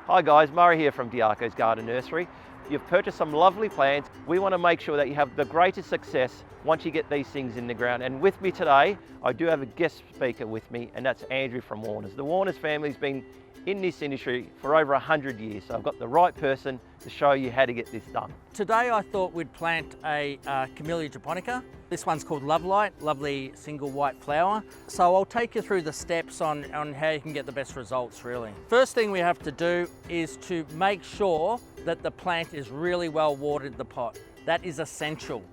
Hi guys, Murray here from Diaco's Garden Nursery. You've purchased some lovely plants. We want to make sure that you have the greatest success once you get these things in the ground. And with me today, I do have a guest speaker with me, and that's Andrew from Warners. The Warners family's been in this industry for over 100 years, so I've got the right person to show you how to get this done. Today I thought we'd plant a Camellia japonica. This one's called Love Light, lovely single white flower. So I'll take you through the steps on how you can get the best results really. First thing we have to do is to make sure that the plant is really well watered, the pot. That is essential.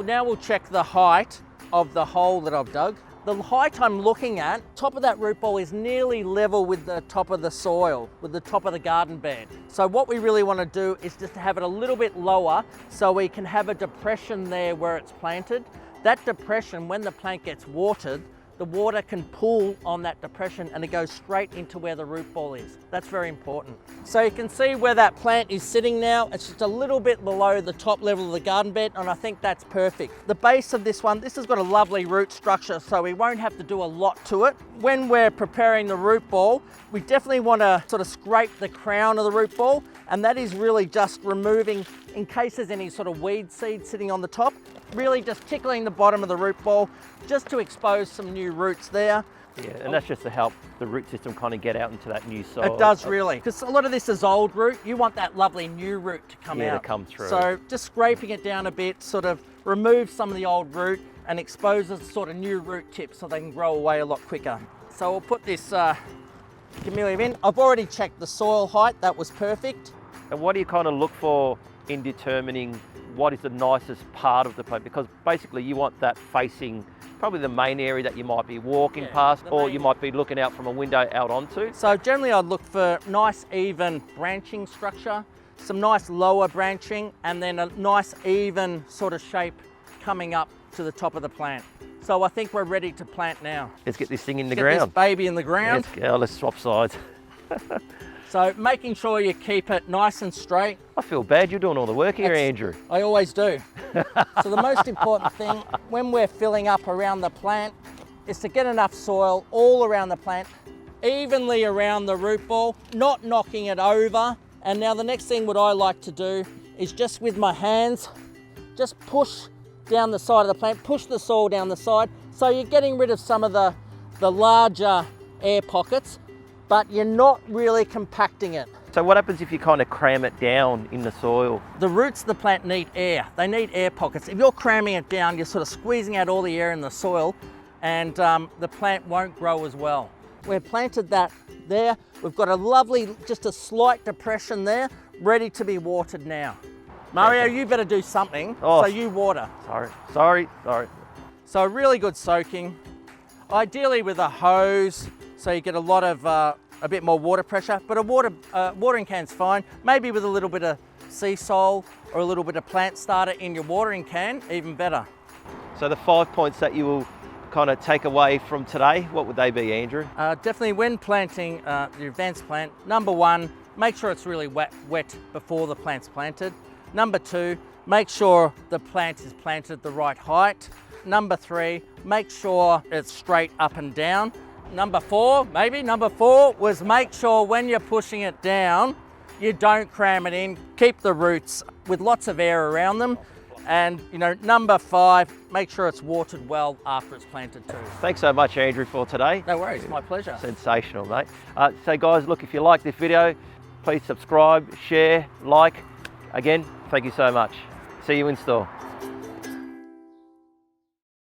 Now we'll check the height of the hole that I've dug. The height I'm looking at, top of that root ball is nearly level with the top of the soil, with the top of the garden bed. So what we really want to do is just to have it a little bit lower so we can have a depression there where it's planted. That depression, when the plant gets watered, the water can pool on that depression and it goes straight into where the root ball is. That's very important. So you can see where that plant is sitting now. It's just a little bit below the top level of the garden bed, and I think that's perfect. The base of this one, this has got a lovely root structure, so we won't have to do a lot to it. When we're preparing the root ball, we definitely want to sort of scrape the crown of the root ball, and that is really just removing, in case there's any sort of weed seed sitting on the top, really just tickling the bottom of the root ball just to expose some new roots there. Yeah, and that's just to help the root system kind of get out into that new soil. It does really, because a lot of this is old root. You want that lovely new root to come out. Yeah, to come through. So just scraping it down a bit, sort of remove some of the old root and exposes sort of new root tips so they can grow away a lot quicker. So we'll put this camellia in. I've already checked the soil height, that was perfect. And what do you kind of look for in determining what is the nicest part of the plant? Because basically you want that facing probably the main area that you might be walking past, or you might be looking out from a window out onto. So generally I'd look for nice even branching structure, some nice lower branching, and then a nice even sort of shape coming up to the top of the plant. So I think we're ready to plant now. Let's get this thing in the Get ground. this baby in the ground. Let's go, let's swap sides. So making sure you keep it nice and straight. I feel bad, you're doing all the work here, Andrew. I always do. So the most important thing when we're filling up around the plant is to get enough soil all around the plant, evenly around the root ball, not knocking it over. And now the next thing what I like to do is just with my hands, just push down the side of the plant, push the soil down the side. So you're getting rid of some of the larger air pockets, but you're not really compacting it. So what happens if you kind of cram it down in the soil? The roots of the plant need air. They need air pockets. If you're cramming it down, you're sort of squeezing out all the air in the soil, and the plant won't grow as well. We've planted that there. We've got a lovely, just a slight depression there, ready to be watered now. Mario, you better do something, so you water. Sorry. So a really good soaking, ideally with a hose, so you get a lot of, a bit more water pressure, but a watering can's fine. Maybe with a little bit of sea salt or a little bit of plant starter in your watering can, even better. So the 5 points that you will kind of take away from today, what would they be, Andrew? Definitely when planting the advanced plant, number one, make sure it's really wet before the plant's planted. Number two, make sure the plant is planted the right height. Number three, make sure it's straight up and down. Number four was make sure when you're pushing it down, you don't cram it in. Keep the roots with lots of air around them. And number five, make sure it's watered well after it's planted too. Thanks so much, Andrew, for today. No worries, my pleasure. Sensational, mate. So guys, look, if you like this video, please subscribe, share, like. Again, thank you so much. See you in store.